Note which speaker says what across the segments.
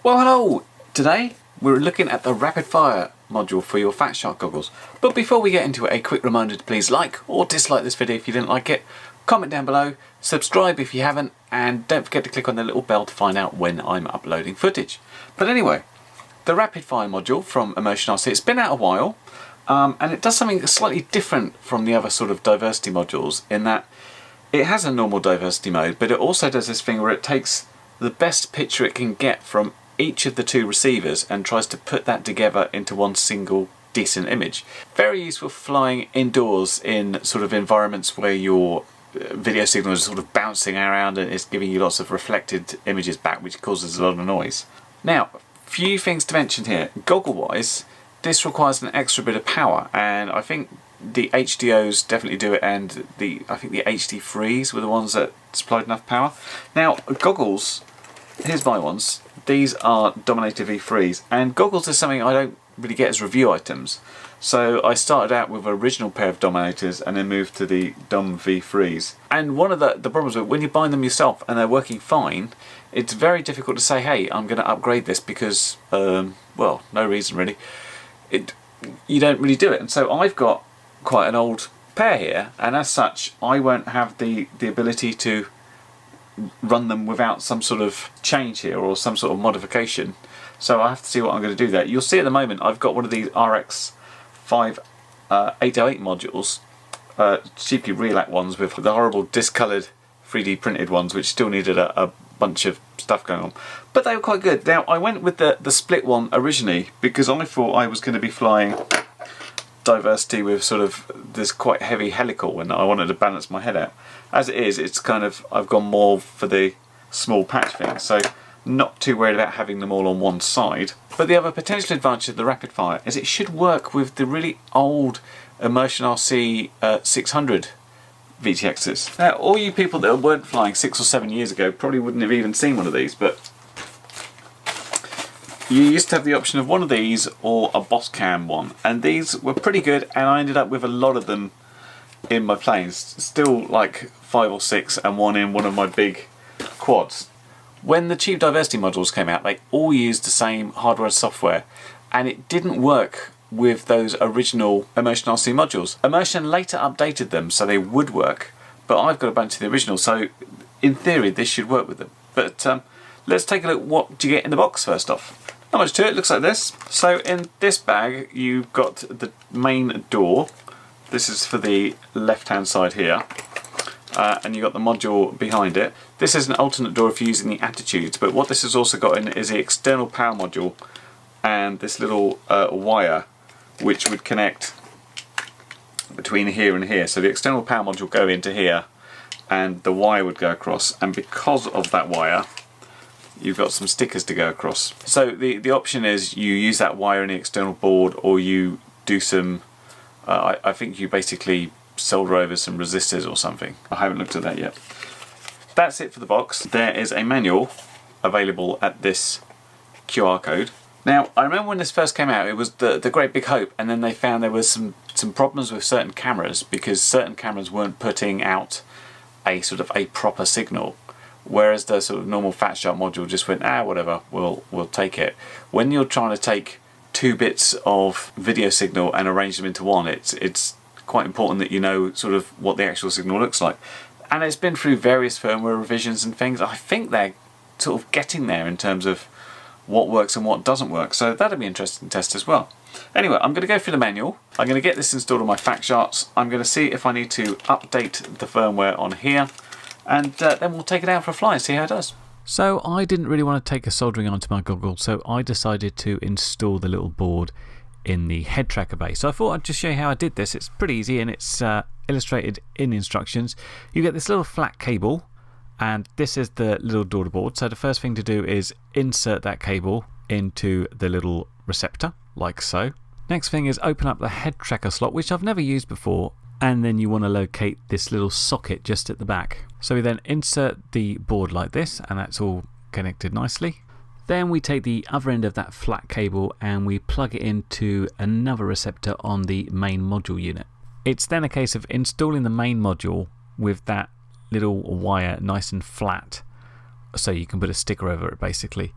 Speaker 1: Well, hello! Today we're looking at the RapidFIRE module for your FatShark goggles. But before we get into it, a quick reminder to please like or dislike this video if you didn't like it, comment down below, subscribe if you haven't, and don't forget to click on the little bell to find out when I'm uploading footage. But anyway, the RapidFIRE module from ImmersionRC, it's been out a while, and it does something slightly different from the other sort of diversity modules in that it has a normal diversity mode, but it also does this thing where it takes the best picture it can get from each of the two receivers and tries to put that together into one single decent image. Very useful for flying indoors in sort of environments where your video signal is sort of bouncing around and it's giving you lots of reflected images back, which causes a lot of noise. Now, few things to mention here. Goggle wise, this requires an extra bit of power, and I think the HDOs definitely do it, and I think the HD3s were the ones that supplied enough power. Now, goggles, here's my ones. These are Dominator V3s, and goggles is something I don't really get as review items. So I started out with an original pair of Dominators and then moved to the Dom V3s. And one of the problems with when you buy them yourself and they're working fine, it's very difficult to say, hey, I'm going to upgrade this because, well, no reason really. You don't really do it. And so I've got quite an old pair here, and as such I won't have the ability to run them without some sort of change here or some sort of modification. So I have to see what I'm going to do there. You'll see at the moment I've got one of these RX 5808 modules, cheaply Relac ones with the horrible discoloured 3D printed ones which still needed a bunch of stuff going on. But they were quite good. Now I went with the split one originally because I thought I was going to be flying diversity with sort of this quite heavy helical and I wanted to balance my head out. As it is, it's kind of, I've gone more for the small patch thing, so not too worried about having them all on one side. But the other potential advantage of the RapidFIRE is it should work with the really old ImmersionRC 600 VTXs. Now, all you people that weren't flying 6 or 7 years ago probably wouldn't have even seen one of these, but you used to have the option of one of these or a boss cam one, and these were pretty good, and I ended up with a lot of them in my planes. Still like 5 or 6 and one in one of my big quads. When the cheap diversity modules came out, they all used the same hardware and software, and it didn't work with those original ImmersionRC modules. Immersion later updated them so they would work, but I've got a bunch of the originals, so in theory this should work with them. But let's take a look what do you get in the box first off. Not much to it, looks like this. So in this bag you've got the main door. This is for the left hand side here, and you've got the module behind it. This is an alternate door if you're using the attitudes, but what this has also got in is the external power module and this little wire which would connect between here and here. So the external power module would go into here and the wire would go across, and because of that wire you've got some stickers to go across. So the option is you use that wire in the external board, or you do some I think you basically solder over some resistors or something. I haven't looked at that yet. That's it for the box. There is a manual available at this QR code. Now, I remember when this first came out, it was the great big hope, and then they found there was some problems with certain cameras because certain cameras weren't putting out a sort of a proper signal, whereas the sort of normal FatShark module just went, whatever, we'll take it. When you're trying to take 2 bits of video signal and arrange them into one, it's quite important that you know sort of what the actual signal looks like. And it's been through various firmware revisions and things. I think they're sort of getting there in terms of what works and what doesn't work, so that'll be interesting to test as well. Anyway, I'm going to go through the manual. I'm going to get this installed on my FatSharks. I'm going to see if I need to update the firmware on here, and then we'll take it out for a fly and see how it does. So I didn't really want to take a soldering iron to my goggles, so I decided to install the little board in the head tracker base. So I thought I'd just show you how I did this. It's pretty easy, and it's illustrated in the instructions. You get this little flat cable, and this is the little daughter board. So the first thing to do is insert that cable into the little receptor, like so. Next thing is open up the head tracker slot, which I've never used before, and then you want to locate this little socket just at the back. So we then insert the board like this, and that's all connected nicely. Then we take the other end of that flat cable and we plug it into another receptor on the main module unit. It's then a case of installing the main module with that little wire nice and flat so you can put a sticker over it basically.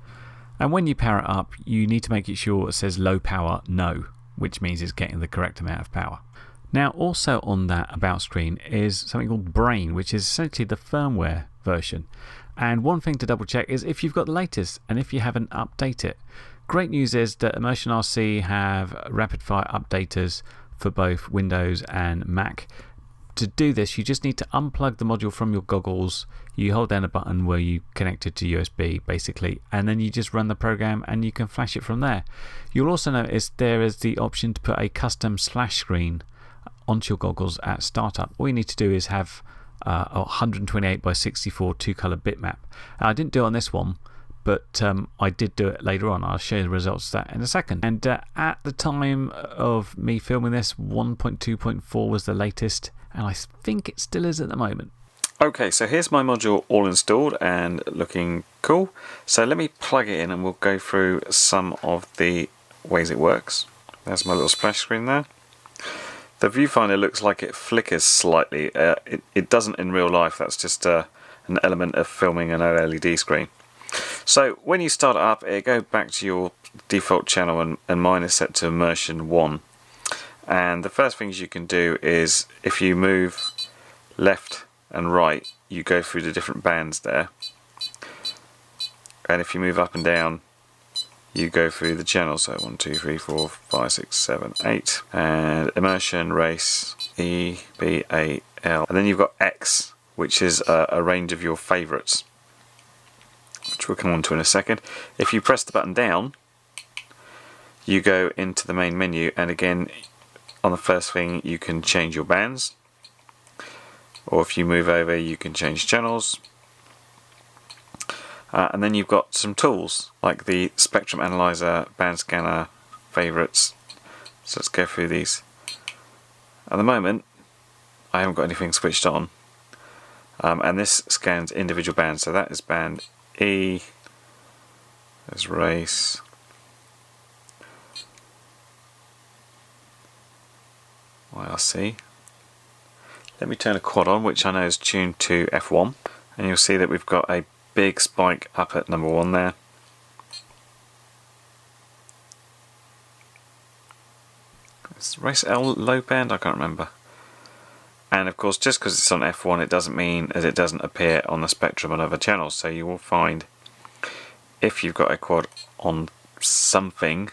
Speaker 2: And when you power it up, you need to make it sure it says low power no, which means it's getting the correct amount of power. Now, also on that about screen is something called Brain, which is essentially the firmware version. And one thing to double check is if you've got the latest and if you haven't, update it. Great news is that ImmersionRC have RapidFIRE updaters for both Windows and Mac. To do this, you just need to unplug the module from your goggles. You hold down a button where you connect it to USB basically, and then you just run the program and you can flash it from there. You'll also notice there is the option to put a custom splash screen onto your goggles at startup. All you need to do is have a 128 by 64 two-color bitmap. I didn't do it on this one, but I did do it later on. I'll show you the results of that in a second. And at the time of me filming this, 1.2.4 was the latest, and I think it still is at the moment.
Speaker 1: Okay, so here's my module all installed and looking cool. So let me plug it in and we'll go through some of the ways it works. There's my little splash screen there. The viewfinder looks like it flickers slightly. It doesn't in real life. That's just an element of filming an OLED screen. So when you start it up, it goes back to your default channel, and mine is set to immersion 1. And the first things you can do is if you move left and right, you go through the different bands there. And if you move up and down, you go through the channels. So 1, 2, 3, 4, 5, 6, 7, 8. And immersion, race, E, B, A, L. And then you've got X, which is a range of your favourites, which we'll come on to in a second. If you press the button down, you go into the main menu, and again, on the first thing, you can change your bands. Or if you move over, you can change channels. And then you've got some tools like the spectrum analyzer, band scanner, favorites. So let's go through these. At the moment, I haven't got anything switched on, and this scans individual bands. So that is band E. There's race. IRC. Let me turn a quad on, which I know is tuned to F1, and you'll see that we've got a big spike up at number 1 there. Is race L low band? I can't remember. And of course, just because it's on F1, it doesn't mean that it doesn't appear on the spectrum on other channels. So you will find if you've got a quad on something,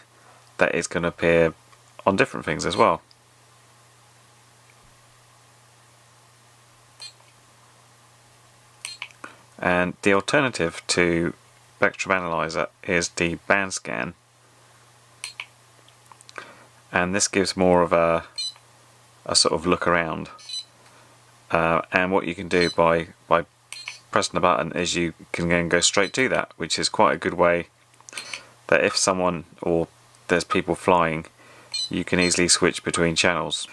Speaker 1: that is going to appear on different things as well. And the alternative to Spectrum Analyzer is the band scan, and this gives more of a sort of look around. And what you can do by pressing the button is you can then go straight to that, which is quite a good way that if someone or there's people flying, you can easily switch between channels.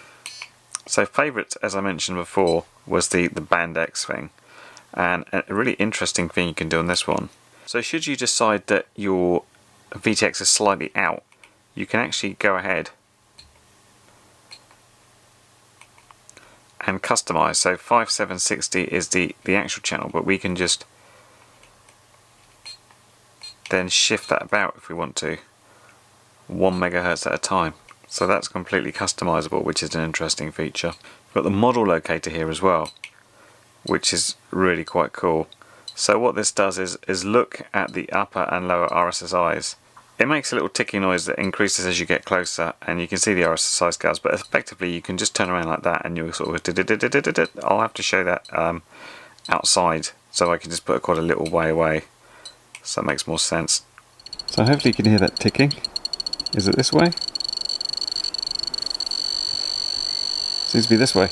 Speaker 1: So favourites, as I mentioned before, was the band X thing. And a really interesting thing you can do on this one. So should you decide that your VTX is slightly out, you can actually go ahead and customize. So 5760 is the actual channel, but we can just then shift that about if we want to 1 megahertz at a time. So that's completely customizable, which is an interesting feature. We've got the model locator here as well, which is really quite cool. So what this does is look at the upper and lower RSSIs. It makes a little ticking noise that increases as you get closer, and you can see the RSSI scales, but effectively you can just turn around like that and you'll sort of... I'll have to show that outside, so I can just put a quad a little way away, so that makes more sense.
Speaker 3: So hopefully you can hear that ticking. Is it this way? Seems to be this way.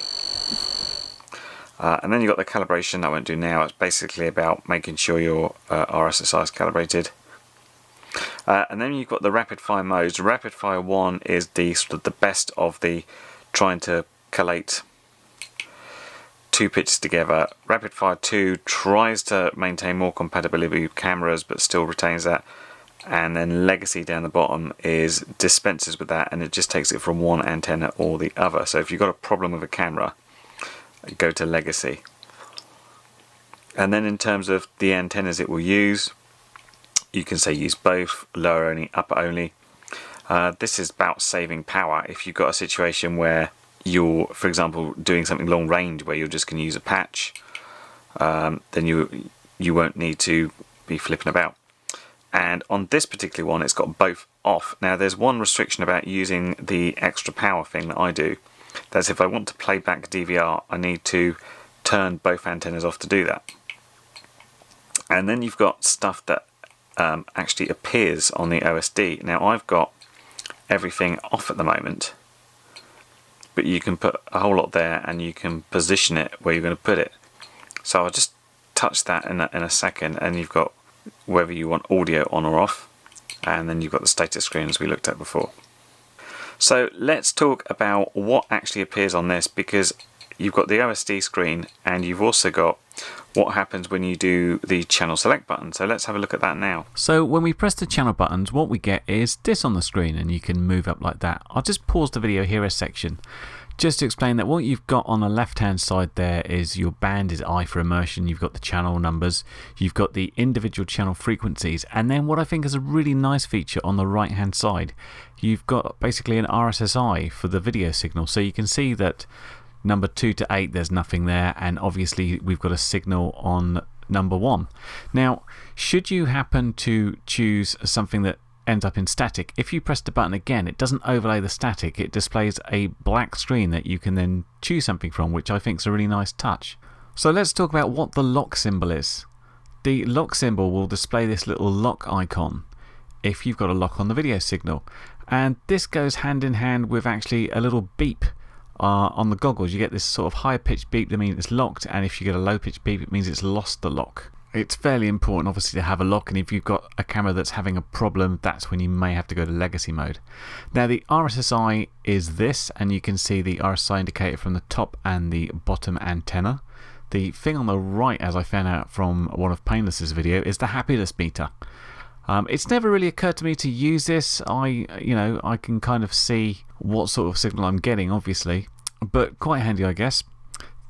Speaker 1: And then you've got the calibration. I won't do now. It's basically about making sure your RSSI is calibrated. And then you've got the RapidFIRE modes. RapidFIRE 1 is the sort of the best of the trying to collate two pictures together. RapidFIRE 2 tries to maintain more compatibility with cameras but still retains that. And then Legacy down the bottom is dispenses with that, and it just takes it from one antenna or the other. So if you've got a problem with a camera, go to Legacy. And then in terms of the antennas it will use, You can say use both, lower only, upper only. This is about saving power. If you've got a situation where you're, for example, doing something long range where you're just going to use a patch, then you won't need to be flipping about. And on this particular one, it's got both off. Now there's one restriction about using the extra power thing that I do. That's if I want to play back DVR, I need to turn both antennas off to do that. And then you've got stuff that actually appears on the OSD. Now I've got everything off at the moment, but you can put a whole lot there and you can position it where you're going to put it. So I'll just touch that in a second, and you've got whether you want audio on or off, and then you've got the status screen as we looked at before. So let's talk about what actually appears on this, because you've got the OSD screen and you've also got what happens when you do the channel select button. So let's have a look at that now.
Speaker 2: So when we press the channel buttons, what we get is this on the screen, and you can move up like that. I'll just pause the video here a section just to explain that what you've got on the left hand side there is your band is I for immersion, you've got the channel numbers, you've got the individual channel frequencies, and then what I think is a really nice feature on the right hand side, you've got basically an RSSI for the video signal. So you can see that number 2 to 8 there's nothing there, and obviously we've got a signal on number 1. Now should you happen to choose something that ends up in static, if you press the button again it doesn't overlay the static, it displays a black screen that you can then choose something from, which I think is a really nice touch. So let's talk about what the lock symbol is. The lock symbol will display this little lock icon if you've got a lock on the video signal, and this goes hand in hand with actually a little beep on the goggles. You get this sort of high pitched beep that means it's locked, and if you get a low pitched beep it means it's lost the lock. It's fairly important obviously to have a lock, and if you've got a camera that's having a problem, that's when you may have to go to legacy mode. Now the RSSI is this, and you can see the RSSI indicator from the top and the bottom antenna. The thing on the right, as I found out from one of Painless's video, is the happiness meter. It's never really occurred to me to use this. I can kind of see what sort of signal I'm getting obviously, but quite handy I guess.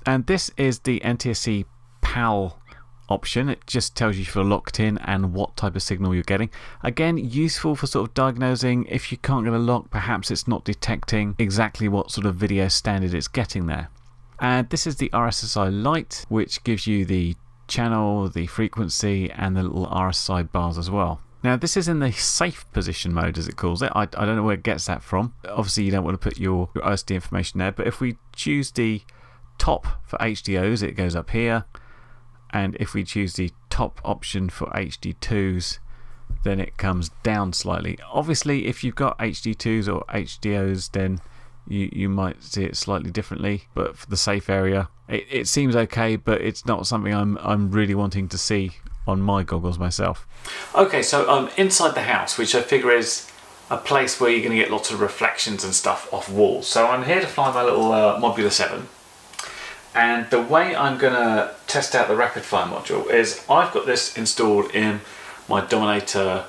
Speaker 2: And this is the NTSC PAL option. It just tells you if you're locked in and what type of signal you're getting. Again, useful for sort of diagnosing if you can't get a lock, perhaps it's not detecting exactly what sort of video standard it's getting there. And this is the RSSI Lite, which gives you the channel, the frequency, and the little RSSI bars as well. Now this is in the safe position mode as it calls it. I don't know where it gets that from. Obviously you don't want to put your OSD information there, but if we choose the top for HDOs it goes up here, and if we choose the top option for HD2s then it comes down slightly. Obviously if you've got HD2s or HDOs then you might see it slightly differently, but for the safe area it seems okay, but it's not something I'm really wanting to see on my goggles myself. Okay, so I'm inside the house, which I figure is a place where you're going to get lots of reflections and stuff off walls. So I'm here to fly my little Modular 7, and the way I'm going to test out the RapidFIRE module is I've got this installed in my Dominator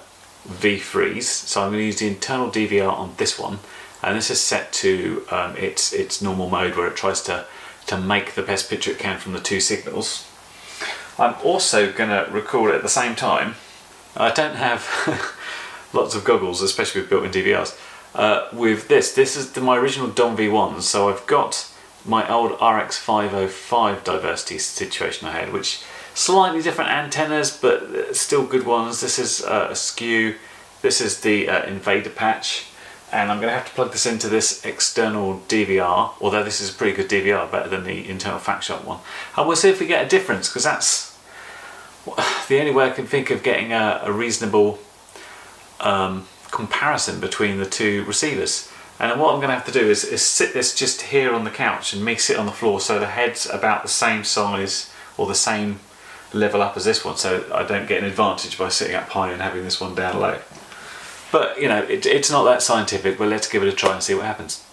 Speaker 2: V3s, so I'm going to use the internal DVR on this one, and this is set to its normal mode where it tries to make the best picture it can from the two signals. I'm also going to record at the same time. I don't have lots of goggles, especially with built-in DVRs. With this is my original Dom V1, so I've got my old RX505 diversity situation I had, which slightly different antennas, but still good ones. This is a skew, this is the Invader patch, and I'm going to have to plug this into this external DVR, although this is a pretty good DVR, better than the internal FatShark one. And we'll see if we get a difference, because that's the only way I can think of getting a reasonable comparison between the two receivers. And what I'm going to have to do is sit this just here on the couch and me sit on the floor so the head's about the same size or the same level up as this one, so I don't get an advantage by sitting up high and having this one down low. But you know, it's not that scientific, but let's give it a try and see what happens.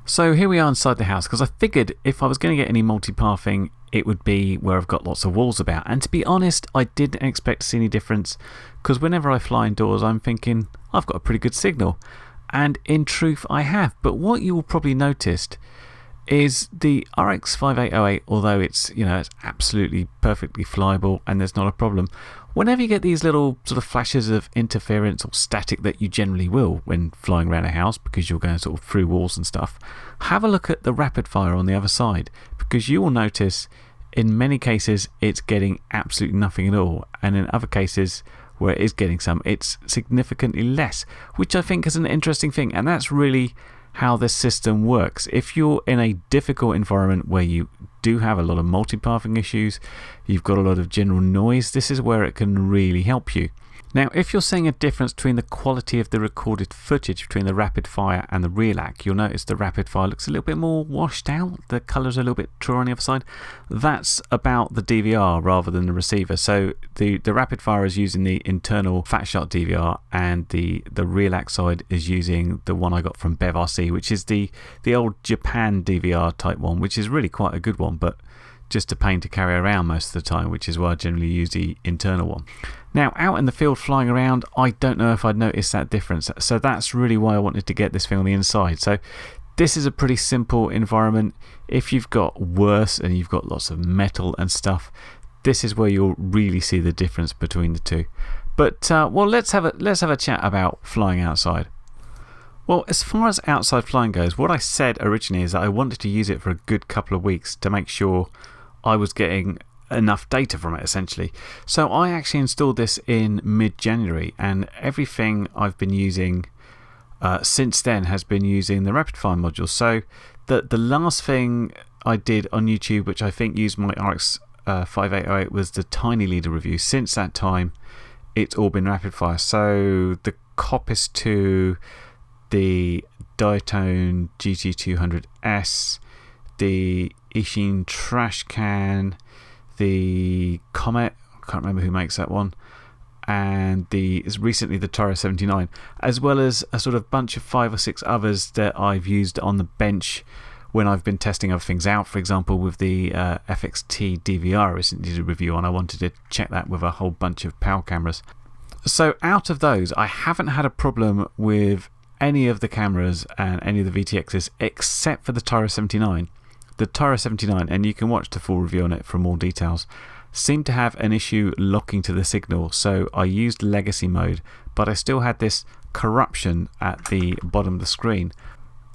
Speaker 2: So here we are inside the house, because I figured if I was going to get any multipathing it would be where I've got lots of walls about, and to be honest I didn't expect to see any difference, because whenever I fly indoors I'm thinking I've got a pretty good signal, and in truth I have. But what you will probably noticed is the RX5808, although it's absolutely perfectly flyable and there's not a problem, whenever you get these little sort of flashes of interference or static that you generally will when flying around a house because you're going sort of through walls and stuff, have a look at the RapidFIRE on the other side, because you will notice in many cases it's getting absolutely nothing at all, and in other cases where it is getting some, it's significantly less, which I think is an interesting thing. And that's really how this system works. If you're in a difficult environment where you do have a lot of multipathing issues, you've got a lot of general noise, this is where it can really help you. Now, if you're seeing a difference between the quality of the recorded footage between the RapidFIRE and the RealAC, you'll notice the RapidFIRE looks a little bit more washed out. The colours are a little bit truer on the other side. That's about the DVR rather than the receiver. So the RapidFIRE is using the internal FatShark DVR, and the RealAC side is using the one I got from BevRC, which is the old Japan DVR type one, which is really quite a good one, but just a pain to carry around most of the time, which is why I generally use the internal one. Now, out in the field flying around, I don't know if I'd noticed that difference, so that's really why I wanted to get this thing on the inside. So this is a pretty simple environment. If you've got worse and you've got lots of metal and stuff, this is where you'll really see the difference between the two. But well, let's have a chat about flying outside. Well, as far as outside flying goes, what I said originally is that I wanted to use it for a good couple of weeks to make sure I was getting enough data from it, essentially. So I actually installed this in mid-January, and everything I've been using since then has been using the RapidFIRE module. So the last thing I did on YouTube, which I think used my RX 5808, was the Tiny Leader review. Since that time, it's all been RapidFIRE. So the Coppice 2, the Diatone GT200S, the Ishin Trash Can, the Comet, I can't remember who makes that one, and recently the Tyro 79, as well as a sort of bunch of 5 or 6 others that I've used on the bench when I've been testing other things out. For example, with the FXT DVR I recently did a review on, I wanted to check that with a whole bunch of PAL cameras. So out of those, I haven't had a problem with any of the cameras and any of the VTXs except for the Tyro 79. The Tyro 79, and you can watch the full review on it for more details, seemed to have an issue locking to the signal. So I used legacy mode, but I still had this corruption at the bottom of the screen.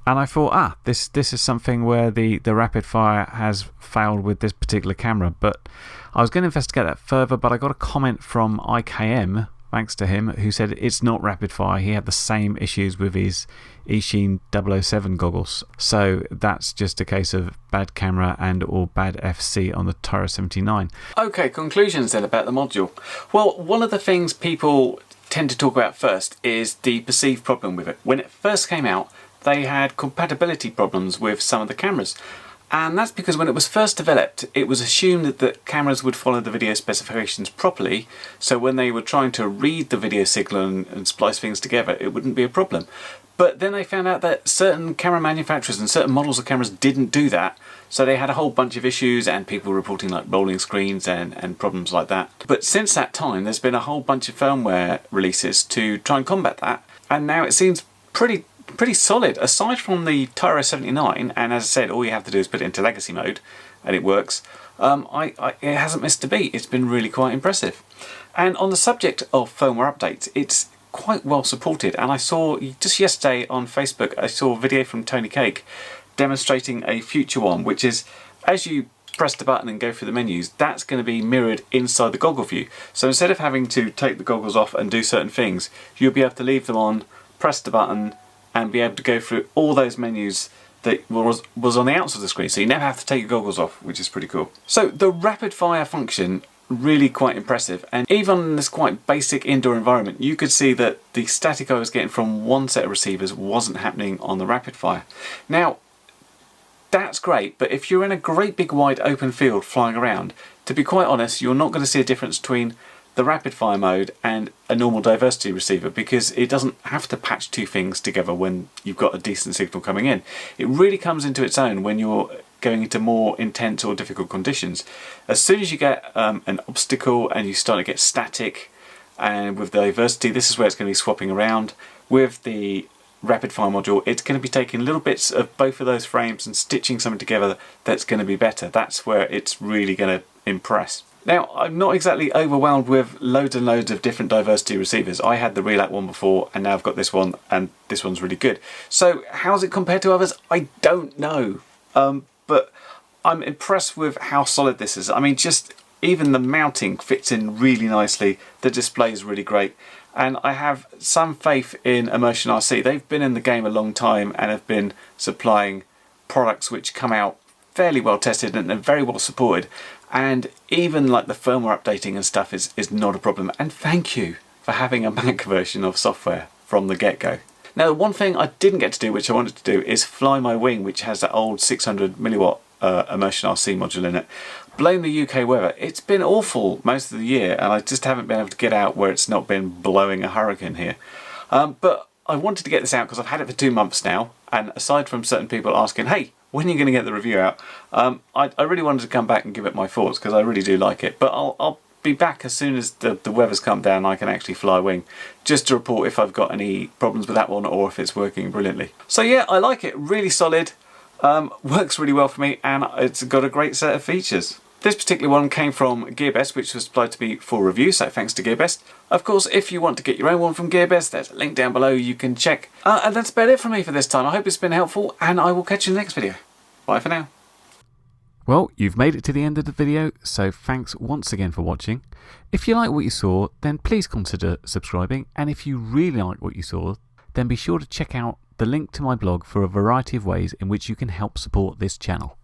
Speaker 2: And I thought, this is something where the RapidFIRE has failed with this particular camera. But I was going to investigate that further, but I got a comment from IKM, thanks to him, who said it's not RapidFIRE. He had the same issues with his Ishin 007 goggles. So that's just a case of bad camera and or bad FC on the Tyro 79. Okay, conclusions then about the module. Well, one of the things people tend to talk about first is the perceived problem with it. When it first came out, they had compatibility problems with some of the cameras. And that's because when it was first developed, it was assumed that cameras would follow the video specifications properly, so when they were trying to read the video signal and splice things together, it wouldn't be a problem. But then they found out that certain camera manufacturers and certain models of cameras didn't do that, so they had a whole bunch of issues and people reporting like rolling screens and problems like that. But since that time, there's been a whole bunch of firmware releases to try and combat that, and now it seems pretty solid. Aside from the Tyro 79, and as I said, all you have to do is put it into legacy mode and it works, it hasn't missed a beat. It's been really quite impressive. And on the subject of firmware updates, it's quite well supported, and I saw just yesterday on Facebook, I saw a video from Tony Cake demonstrating a future one, which is as you press the button and go through the menus, that's going to be mirrored inside the goggle view. So instead of having to take the goggles off and do certain things, you'll be able to leave them on, press the button, and be able to go through all those menus that was on the outside of the screen, so you never have to take your goggles off, which is pretty cool. So the RapidFIRE function, really quite impressive, and even in this quite basic indoor environment, you could see that the static I was getting from one set of receivers wasn't happening on the RapidFIRE. Now, that's great, but if you're in a great big wide open field flying around, to be quite honest, you're not going to see a difference between the RapidFIRE mode and a normal diversity receiver, because it doesn't have to patch two things together when you've got a decent signal coming in. It really comes into its own when you're going into more intense or difficult conditions. As soon as you get an obstacle and you start to get static, and with the diversity, this is where it's going to be swapping around. With the RapidFIRE module, it's going to be taking little bits of both of those frames and stitching something together that's going to be better. That's where it's really going to impress.
Speaker 1: Now, I'm not exactly overwhelmed with loads and loads of different diversity receivers. I had the Relac one before, and now I've got this one, and this one's really good. So how's it compared to others? I don't know. But I'm impressed with how solid this is. I mean, just even the mounting fits in really nicely. The display is really great. And I have some faith in ImmersionRC. They've been in the game a long time and have been supplying products which come out fairly well tested and very well supported. And even like the firmware updating and stuff is not a problem. And thank you for having a Mac version of software from the get-go. Now, the one thing I didn't get to do, which I wanted to do, is fly my wing, which has that old 600 milliwatt ImmersionRC module in it. Blame the UK weather. It's been awful most of the year, and I just haven't been able to get out where it's not been blowing a hurricane here. But I wanted to get this out because I've had it for 2 months now, and aside from certain people asking, hey, when are you going to get the review out? I really wanted to come back and give it my thoughts because I really do like it. But I'll be back as soon as the weather's come down and I can actually fly wing, just to report if I've got any problems with that one or if it's working brilliantly. So yeah, I like it. Really solid. Works really well for me, and it's got a great set of features. This particular one came from Gearbest, which was supplied to me for review, so thanks to Gearbest. Of course, if you want to get your own one from Gearbest, there's a link down below you can check. And that's about it from me for this time. I hope it's been helpful, and I will catch you in the next video. Bye for now.
Speaker 2: Well, you've made it to the end of the video, so thanks once again for watching. If you like what you saw, then please consider subscribing, and if you really like what you saw, then be sure to check out the link to my blog for a variety of ways in which you can help support this channel.